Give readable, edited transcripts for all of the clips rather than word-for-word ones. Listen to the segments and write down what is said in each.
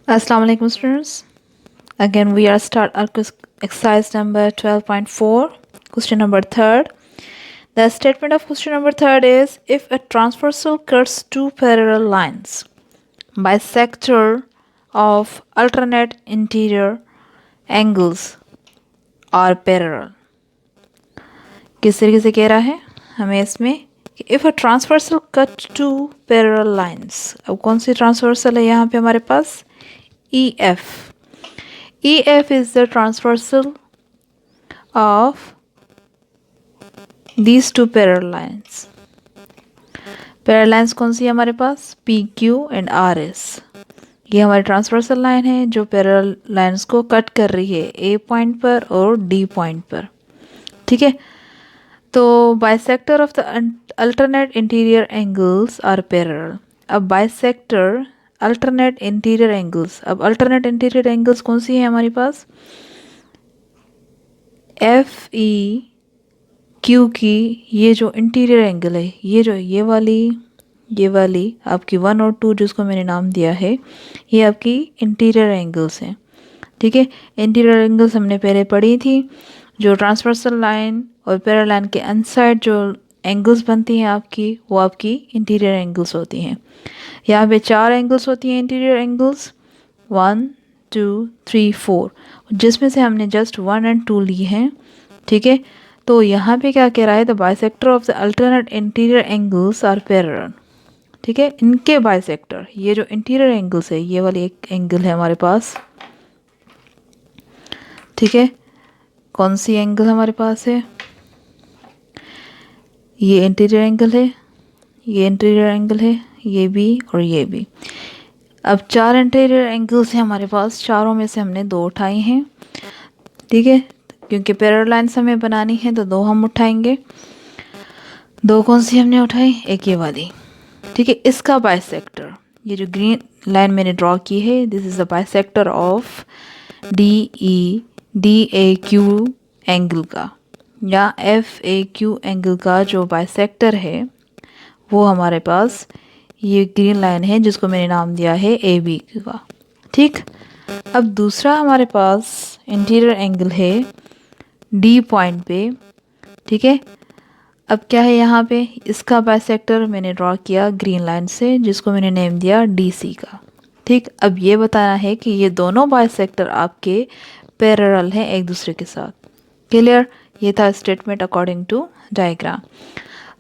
Assalamu alaikum students. Again we are start our exercise number 12.4, question number 3rd. The statement of question number 3rd is, if a transversal cuts two parallel lines, bisector of alternate interior angles are parallel. किस तरीके से कह रहा है हमें इसमें कि if a transversal cut two parallel lines, अब कौन सी ट्रांसवर्सल है यहाँ पे हमारे पास EF. EF is the transversal of these two parallel lines. Parallel lines कौन सी है हमारे पास PQ एंड RS. ये हमारी ट्रांसवर्सल लाइन है जो पैरेलल लाइन्स को कट कर रही है A पॉइंट पर और D पॉइंट पर. ठीक है, तो bisector of the alternate interior angles are parallel. अब बाइसेक्टर अल्टरनेट इंटीरियर एंगल्स, अब अल्टरनेट इंटीरियर एंगल्स कौन सी है हमारे पास FEQ की ये जो इंटीरियर एंगल है, ये वाली आपकी 1 और 2 जिसको मैंने नाम दिया है, ये आपकी इंटीरियर एंगल्स हैं. ठीक है, इंटीरियर एंगल्स हमने पहले पढ़ी थी. जो ट्रांसवर्सल लाइन और पैरेलल लाइन के अनसाइड जो एंगल्स बनती हैं आपकी, वो आपकी इंटीरियर एंगल्स होती हैं. यहाँ पे 4 एंगल्स होती हैं इंटीरियर एंगल्स, 1 2 3 4, जिसमें से हमने जस्ट 1 एंड 2 ली हैं. ठीक है, तो यहाँ पे क्या कह रहा है, the bisector of the alternate interior angles are parallel. ठीक है, इनके बाइसेक्टर, ये जो इंटीरियर एंगल्स है, ये वाली एक एंगल है हमारे पास. ठीक है, कौन सी एंगल हमारे पास है, ये इंटीरियर एंगल है, ये इंटीरियर एंगल है, ये भी और ये भी. अब 4 इंटीरियर एंगल्स हैं हमारे पास, चारों में से हमने 2 उठाए हैं. ठीक है, क्योंकि पैरेलल लाइन्स हमें बनानी है तो 2 हम उठाएंगे. 2 कौन सी हमने उठाई, एक ये वाली. ठीक है, इसका बाइसेक्टर, ये जो ग्रीन लाइन मैंने ड्रॉ की है, this is the bisector of DAQ angle का या FAQ एंगल का जो बाइसेक्टर है वो हमारे पास ये ग्रीन लाइन है जिसको मैंने नाम दिया है AB का. ठीक, अब दूसरा हमारे पास इंटीरियर एंगल है D पॉइंट पे. ठीक है, अब क्या है यहाँ पे, इसका बाइसेक्टर मैंने ड्रॉ किया ग्रीन लाइन से जिसको मैंने नेम दिया DC का. ठीक, अब ये बताना है कि ये दोनों बाइसेक्टर आपके पैरेलल हैं एक दूसरे के साथ. क्लियर, ये था statement according to diagram.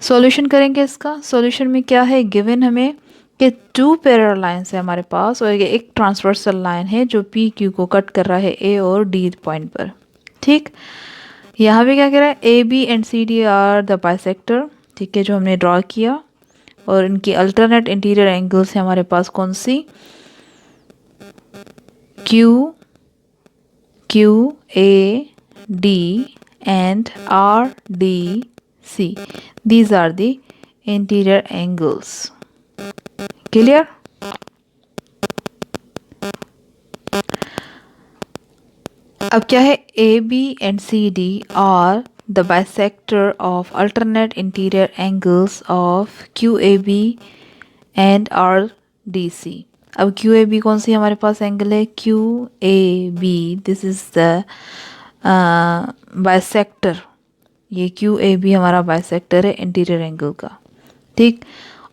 Solution करेंगे इसका. सॉल्यूशन में क्या है, गिवन हमें कि 2 पैरेलल लाइन्स है हमारे पास और एक ट्रांसवर्सल लाइन है जो PQ को कट कर रहा है A और D पॉइंट पर. ठीक, यहाँ पे क्या कह रहा है, AB and CD are the bisector. ठीक है, जो हमने ड्रॉ किया, और इनकी अल्टरनेट इंटीरियर एंगल्स है हमारे पास कौन सी, QAD and RDC. These are the interior angles. Clear? अब क्या है, AB and CD are the bisector of alternate interior angles of QAB and RDC. अब QAB कौन सी हमारे पास एंगल है, QAB, this is the bisector. ये QAB हमारा bisector है इंटीरियर एंगल का. ठीक,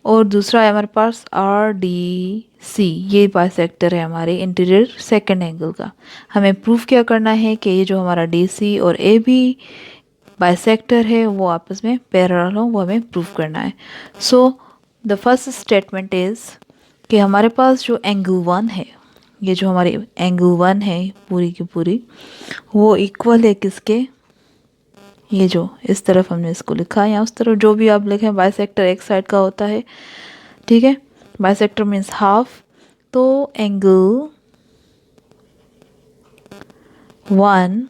और दूसरा है हमारे पास RDC, ये बाइसेक्टर है हमारे इंटीरियर सेकंड एंगल का. हमें प्रूफ क्या करना है कि ये जो हमारा DC और AB बाइसेक्टर है वो आपस में पैरेलल हो, वो हमें प्रूफ करना है. So the first statement is कि हमारे पास जो एंगल 1 है, ये जो हमारी एंगल 1 है पूरी की पूरी, वो इक्वल है किसके, ये जो इस तरफ हमने इसको लिखा है या उस तरफ जो भी आप लिखें, बाइसेक्टर एक साइड का होता है. ठीक है, बाइसेक्टर मीन्स हाफ. तो angle 1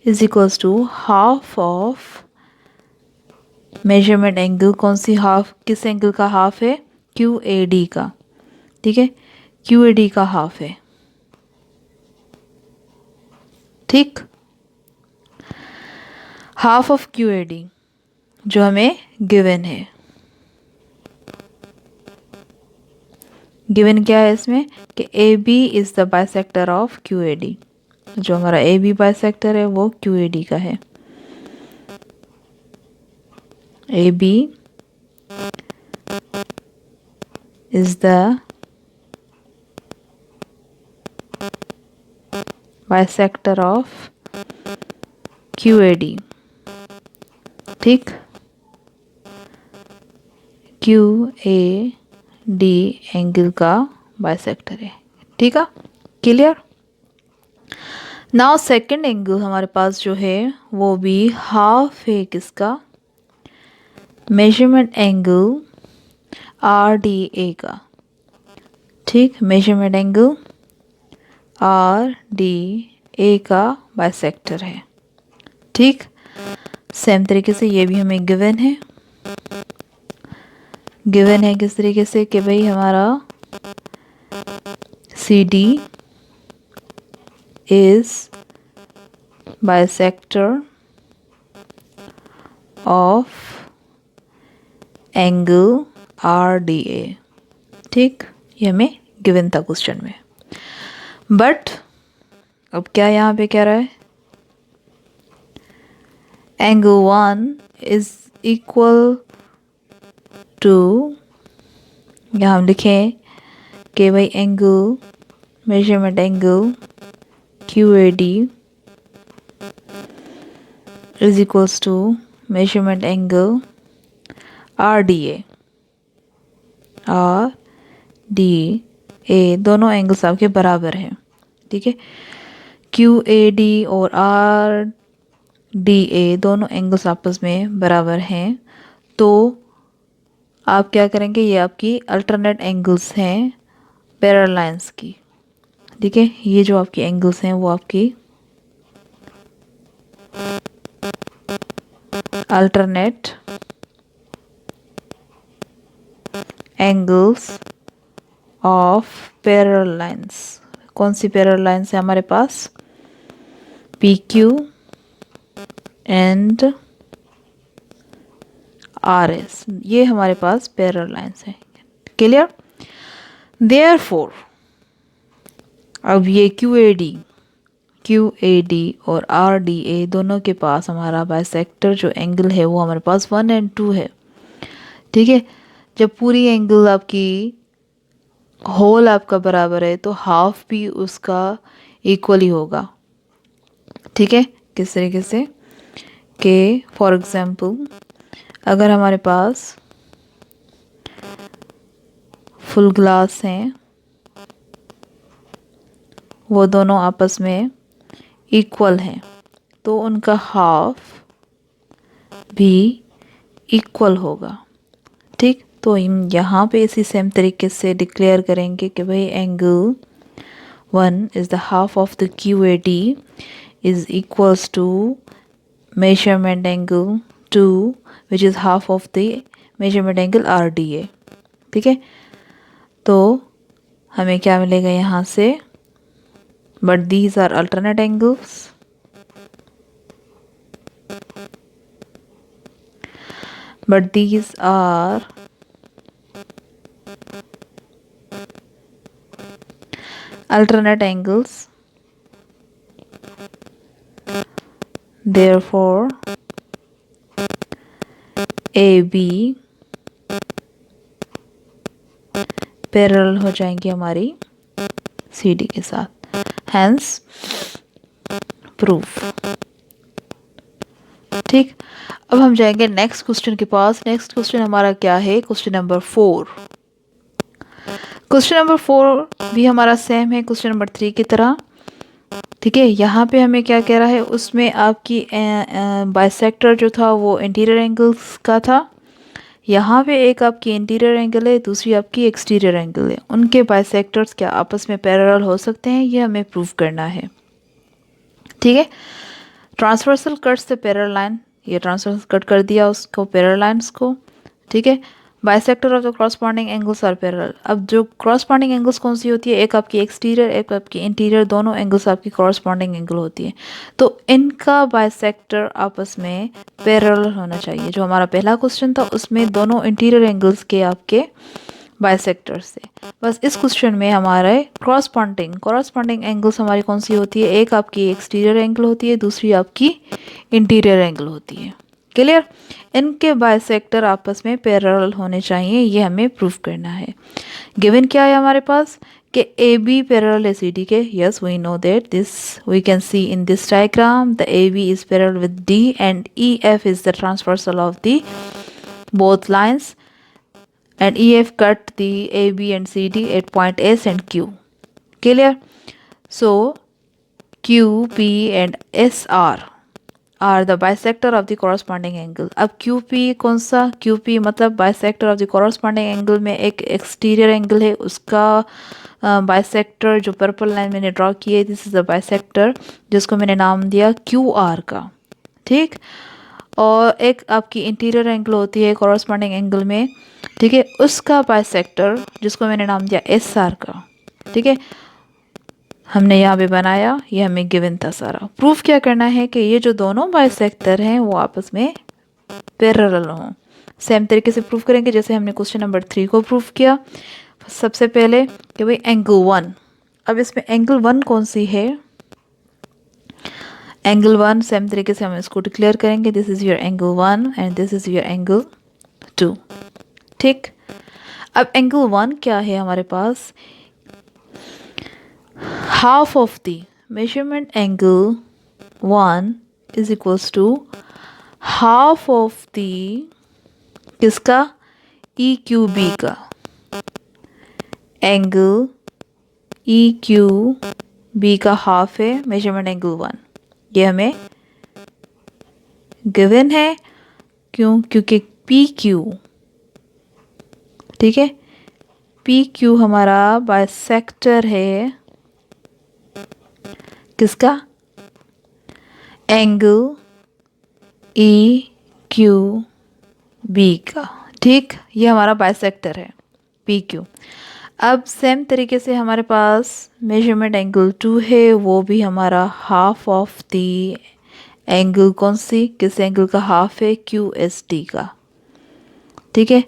is equals to half of measurement angle. कौन सी हाफ, किस एंगल का हाफ है, QAD का. ठीक है, QAD का हाफ है. ठीक, हाफ ऑफ QAD जो हमें गिवन है, गिवन क्या है इसमें कि A B is the bisector of Q A D. जो हमारा ए बी बाइसेक्टर है वो क्यू ए डी का है। A B is the bisector of Q A D. ठीक, क्यू ए डी एंगल का बाइसेक्टर है। ठीक है, क्लियर। नाउ सेकंड एंगल हमारे पास जो है वो भी हाफ है किसका, मेजरमेंट एंगल आर डी ए का। ठीक, मेजरमेंट एंगल आर डी ए का बाइसेक्टर है। ठीक, सेम तरीके से ये भी हमें गिवन है। गिवन है किस तरीके से कि भाई हमारा C D is bisector of angle R D A. ठीक, ये हमें गिवन था क्वेश्चन में। बट अब क्या यहाँ पे कह रहा है, एंगल 1 इज इक्वल टू, यहाँ हम लिखें कि भाई angle, measurement angle Q A D is equals to measurement angle R D A. R D A दोनों एंगल्स आपके बराबर हैं। ठीक है, क्यू ए डी और आर डी ए दोनों एंगल्स आपस में बराबर हैं। तो आप क्या करेंगे, ये आपकी अल्टरनेट एंगल्स हैं पैरेलल लाइंस की। ठीक है, ये जो आपकी एंगल्स हैं वो आपकी alternate angles of parallel lines. कौन सी पैरेलल लाइंस है हमारे पास, P Q and R S, ये हमारे पास पैरेलल लाइंस है। क्लियर। देयरफॉर अब ये क्यू ए डी और आर डी ए दोनों के पास हमारा बाइसेक्टर जो एंगल है वो हमारे पास 1 और 2 है। ठीक है, जब पूरी एंगल आपकी होल आपका बराबर है तो हाफ भी उसका इक्वल ही होगा। ठीक है, किस तरीके से कि फॉर एग्जांपल अगर हमारे पास फुल ग्लास हैं, वो दोनों आपस में इक्वल हैं, तो उनका हाफ भी इक्वल होगा। ठीक, तो हम यहाँ पे इसी सेम तरीके से डिक्लेयर करेंगे कि भाई angle 1 is the half of the Q A D is equals to measurement angle 2 which is half of the measurement angle R D A. ठीक है, तो हमें क्या मिलेगा यहाँ से, but these are alternate angles, but these are alternate angles, therefore AB parallel हो जाएंगी हमारी CD के साथ, hence proof। ठीक, अब हम जाएंगे नेक्स्ट क्वेश्चन के पास। नेक्स्ट क्वेश्चन हमारा क्या है, क्वेश्चन नंबर 4। क्वेश्चन नंबर 4 भी हमारा सेम है क्वेश्चन नंबर 3 की तरह। ठीक है, यहाँ पे हमें क्या कह रहा है, उसमें आपकी बाइसेक्टर जो था वो इंटीरियर एंगल्स का था। यहाँ पे एक आपकी इंटीरियर एंगल है, दूसरी आपकी एक्सटीरियर एंगल है। उनके बाइसेक्टर्स क्या आपस में पैरेलल हो सकते हैं, ये हमें प्रूव करना है। ठीक है, ट्रांसवर्सल कट से पैरेलल लाइन, ये ट्रांसवर्सल कट कर दिया उसको पैरेलल लाइंस को। ठीक है, bisector of the corresponding angles are parallel. अब जो क्रॉसपॉन्डिंग एंगल्स कौन सी होती है, एक आपकी एक्सटीरियर एक आपकी इंटीरियर, दोनों एंगल्स आपकी क्रॉसपॉन्डिंग एंगल होती है। तो इनका बाइसेक्टर आपस में पैरेलल होना चाहिए। जो हमारा पहला क्वेश्चन था उसमें दोनों इंटीरियर एंगल्स के आपके बाइसेक्टर से। बस इस क्वेश्चन में हमारे कॉरस्पॉन्डिंग एंगल्स हमारी कौन सी होती है, एक आपकी एक्सटीरियर एंगल होती है, दूसरी आपकी इंटीरियर एंगल होती है। क्लियर? इनके बाइसेक्टर आपस में पैरेलल होने चाहिए, ये हमें प्रूव करना है। गिवन क्या है हमारे पास कि ए बी पैरेलल है सी डी के। Yes, we know that, this we can see in this diagram the A B is parallel with D and E F is the transversal of the both lines, and EF cut the AB and CD at point S and Q. Clear? So Q, P and S are the bisector of the corresponding angle. अब QP कौन सा? QP मतलब bisector of the corresponding angle में एक exterior angle है, उसका bisector जो purple line मैंने ड्रॉ की है, दिस इज द bisector जिसको मैंने नाम दिया QR का। ठीक, और एक आपकी इंटीरियर एंगल होती है कॉरस्पॉन्डिंग एंगल में, ठीक है, उसका बाइसेक्टर जिसको मैंने नाम दिया SR का। ठीक है, हमने यहाँ पे बनाया, ये हमें गिवन था सारा। प्रूफ क्या करना है कि ये जो दोनों बाइसेक्टर हैं वो आपस में पैरेलल हों। सेम तरीके से प्रूफ करेंगे जैसे हमने क्वेश्चन नंबर 3 को प्रूफ किया। सबसे पहले कि भाई एंगल 1, अब इसमें एंगल 1 कौन सी है? एंगल 1 सेम तरीके से हम इसको डिक्लेयर करेंगे, this is your angle 1 and this is your angle 2। ठीक, अब एंगल 1 क्या है हमारे पास? Half of the measurement angle 1 is equals to half of the किसका? ई क्यू बी का। एंगल ई क्यू बी का हाफ है मेजरमेंट एंगल 1, ये हमें गिवन है। क्यों? क्योंकि पी क्यू, ठीक है, पी क्यू हमारा बाइसेक्टर है किसका? एंगल ई क्यू बी का। ठीक, ये हमारा बाइसेक्टर है पी क्यू। अब सेम तरीके से हमारे पास मेजरमेंट एंगल 2 है, वो भी हमारा हाफ ऑफ द एंगल कौन सी, किस एंगल का हाफ है? क्यू एस डी का। ठीक है,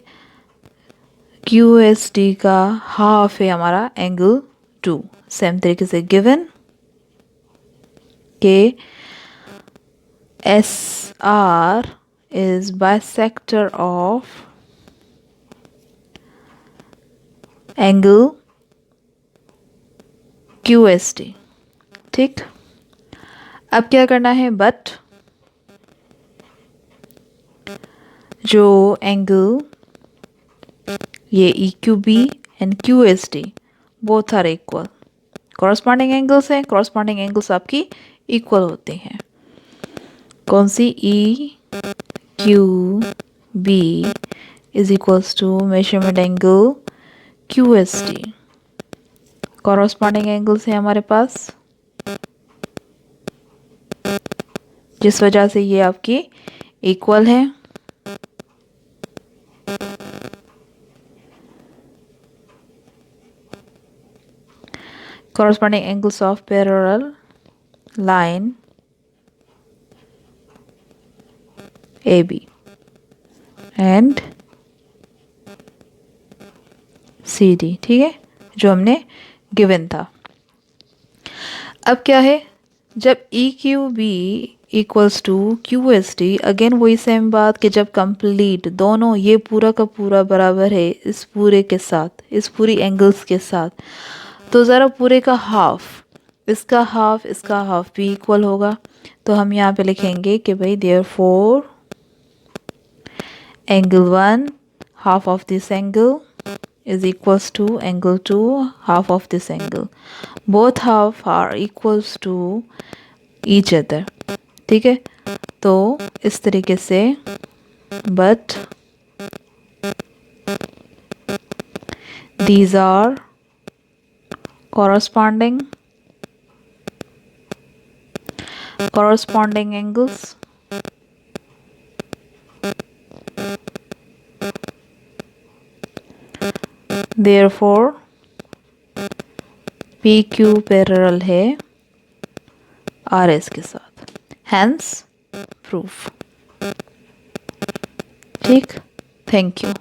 क्यू एस डी का हाफ है हमारा एंगल 2। सेम तरीके से गिवन के S R is bisector of angle Q S D. ठीक, अब क्या करना है? बट जो एंगल ये E Q B and Q S D both are equal, corresponding angles हैं, कॉरस्पॉन्डिंग एंगल्स आपकी इक्वल होते हैं। कौन सी? E Q B is equals to measurement angle Q S D. Corresponding angles हैं हमारे पास, जिस वजह से ये आपकी इक्वल है। corresponding angles of parallel line AB and CD। ठीक है, जो हमने गिवन था। अब क्या है? जब E Q B equals to Q S D, again वही सेम बात कि जब कंप्लीट दोनों ये पूरा का पूरा बराबर है इस पूरे के साथ, इस पूरी एंगल्स के साथ, तो ज़रा पूरे का हाफ, इसका हाफ भी इक्वल होगा। तो हम यहाँ पे लिखेंगे कि भाई therefore angle 1 half of this angle is equals to angle 2 half of this angle, both half are equals to each other। ठीक है, तो इस तरीके से but these are corresponding angles therefore PQ parallel है RS के साथ, hence proof। ठीक, थैंक यू।